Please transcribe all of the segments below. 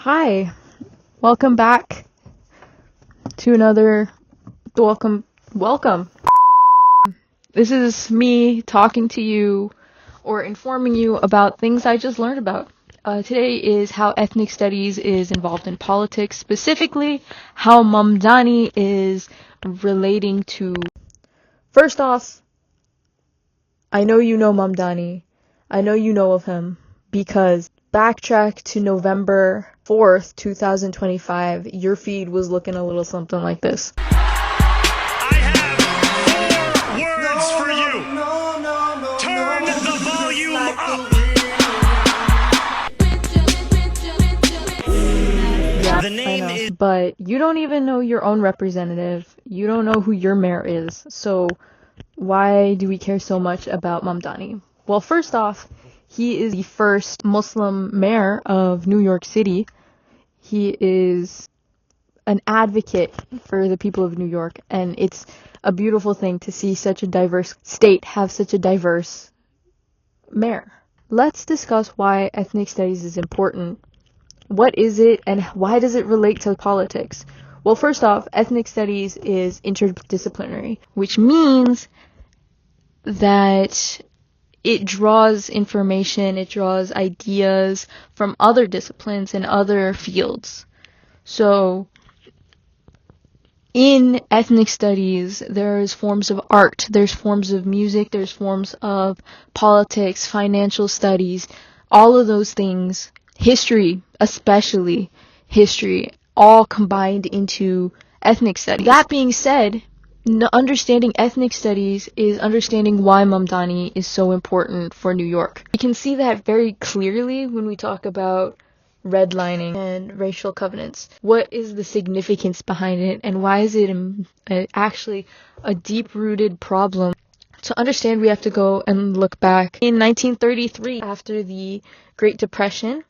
Hi, welcome back to another welcome. This is me talking to you or informing you about things I just learned about. Today is how ethnic studies is involved in politics, specifically how Mamdani is relating to. First off, I know you know Mamdani. I know you know of him because backtrack to November 4th, 2025, your feed was looking a little something like this. I have 4 words for you. Turn the volume up. Yeah, The name is... But you don't even know your own representative. You don't know who your mayor is. So why do we care so much about Mamdani? Well, first off, he is the first Muslim mayor of New York City. He is an advocate for the people of New York, and it's a beautiful thing to see such a diverse state have such a diverse mayor. Let's discuss why ethnic studies is important. What is it, and why does it relate to politics? Well, first off, ethnic studies is interdisciplinary, which means that it draws information, it draws ideas from other disciplines and other fields. So, in ethnic studies, there's forms of art, there's forms of music, there's forms of politics, financial studies, all of those things, history, especially history, all combined into ethnic studies. That being said, understanding ethnic studies is understanding why Mamdani is so important for New York. You can see that very clearly when we talk about redlining and racial covenants. What is the significance behind it, and why is it actually a deep-rooted problem? To understand, we have to go and look back. In 1933, after the Great Depression,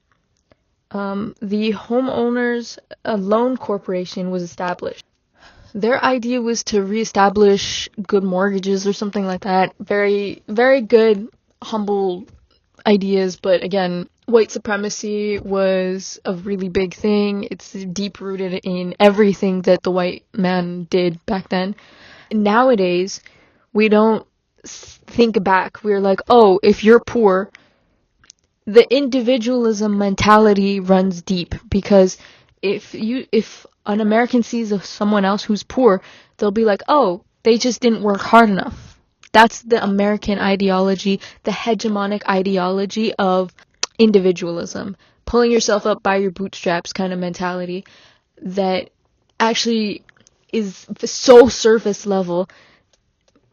the Homeowners Loan Corporation was established. Their idea was to reestablish good mortgages or something like that. Very, very good, humble ideas, but again, white supremacy was a really big thing. It's deep-rooted in everything that the white man did back then. Nowadays, we don't think back. We're like, oh, if you're poor, the individualism mentality runs deep, because if an American sees someone else who's poor, they'll be like, oh, they just didn't work hard enough. That's the American ideology, the hegemonic ideology of individualism, pulling yourself up by your bootstraps kind of mentality that actually is so surface level.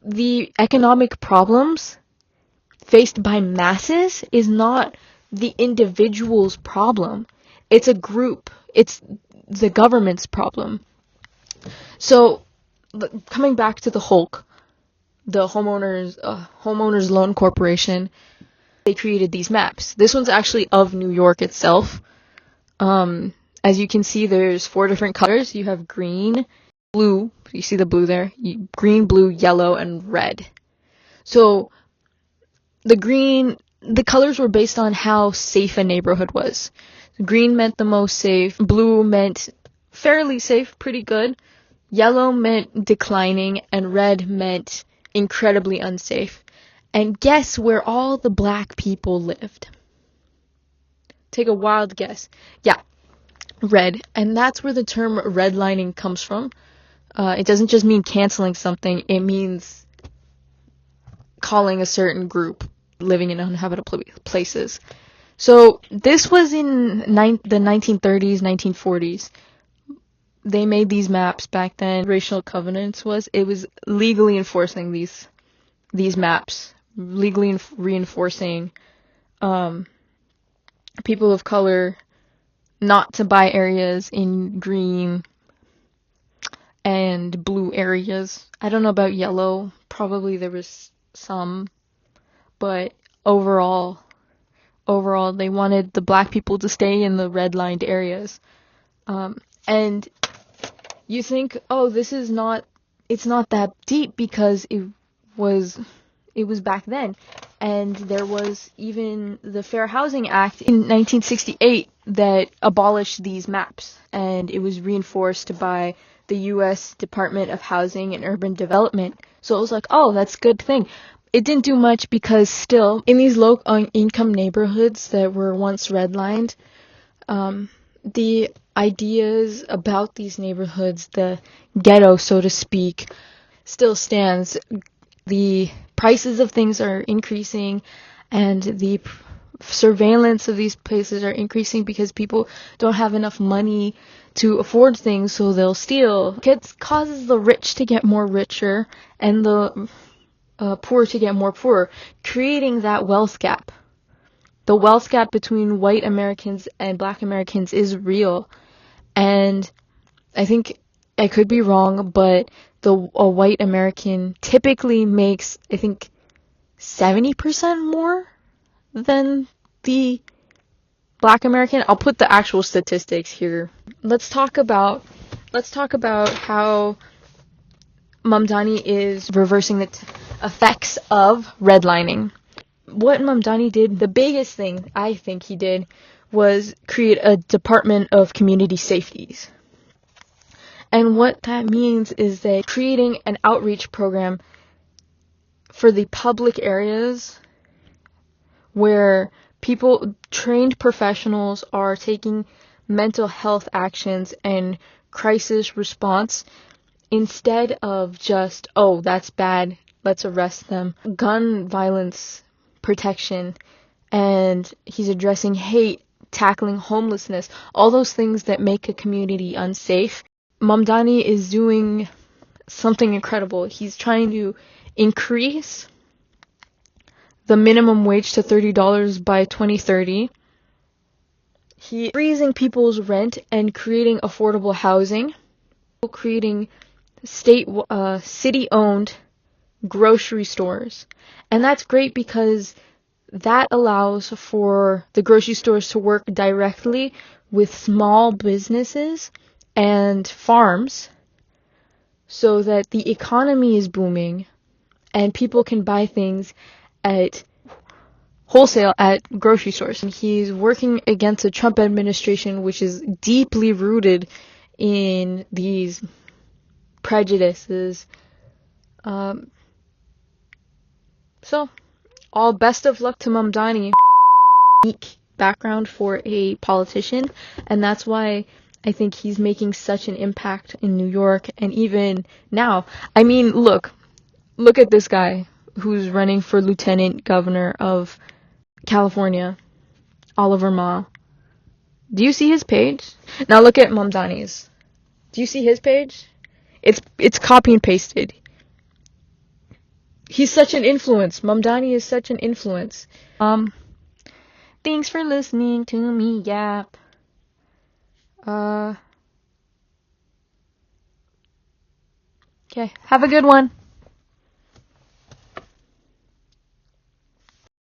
The economic problems faced by masses is not the individual's problem. It's a group. It's the government's problem. So, coming back to the Hulk, the Homeowners Loan Corporation, they created these maps. This one's actually of New York itself. As you can see, there's 4 different colors. You have green, blue, you see the blue there, green, blue, yellow, and red. So, the colors were based on how safe a neighborhood was. Green meant the most safe, blue meant fairly safe, pretty good, yellow meant declining, and red meant incredibly unsafe. And guess where all the black people lived? Take a wild guess. Yeah, red. And that's where the term redlining comes from. It doesn't just mean canceling something, it means calling a certain group living in uninhabitable places. So this was in the 1930s, 1940s. They made these maps back then. Racial covenants was legally enforcing these maps, legally reinforcing people of color not to buy areas in green and blue areas. I don't know about yellow. Probably there was some, but overall they wanted the black people to stay in the redlined areas. And you think, oh, it's not that deep because it was back then. And there was even the Fair Housing Act in 1968 that abolished these maps, and it was reinforced by the U.S. Department of Housing and Urban Development. So it was like, oh, that's a good thing. It didn't do much because still, in these low-income neighborhoods that were once redlined, the ideas about these neighborhoods, the ghetto, so to speak, still stands. The prices of things are increasing, and the surveillance of these places are increasing because people don't have enough money to afford things, so they'll steal. It causes the rich to get more richer and the poor to get more poor, creating that wealth gap. The wealth gap between white Americans and black Americans is real, and I think I could be wrong, but a white American typically makes, I think, 70% more than the black American. I'll put the actual statistics here. Let's talk about how Mamdani is reversing the effects of redlining. What Mamdani did, the biggest thing I think he did, was create a Department of Community Safeties. And what that means is that creating an outreach program for the public areas where trained professionals are taking mental health actions and crisis response instead of just, oh, that's bad, let's arrest them. Gun violence protection, and he's addressing hate, tackling homelessness, all those things that make a community unsafe. Mamdani is doing something incredible. He's trying to increase the minimum wage to $30 by 2030. He's raising people's rent and creating affordable housing, creating city-owned grocery stores. And that's great because that allows for the grocery stores to work directly with small businesses and farms so that the economy is booming and people can buy things at wholesale at grocery stores. And he's working against the Trump administration, which is deeply rooted in these prejudices. So, all best of luck to Mamdani. Unique background for a politician, and that's why I think he's making such an impact in New York and even now. I mean, look at this guy who's running for lieutenant governor of California, Oliver Ma. Do you see his page? Now look at Mamdani's. Do you see his page? It's copy and pasted. He's such an influence. Mamdani is such an influence. Thanks for listening to me yap. Okay, have a good one.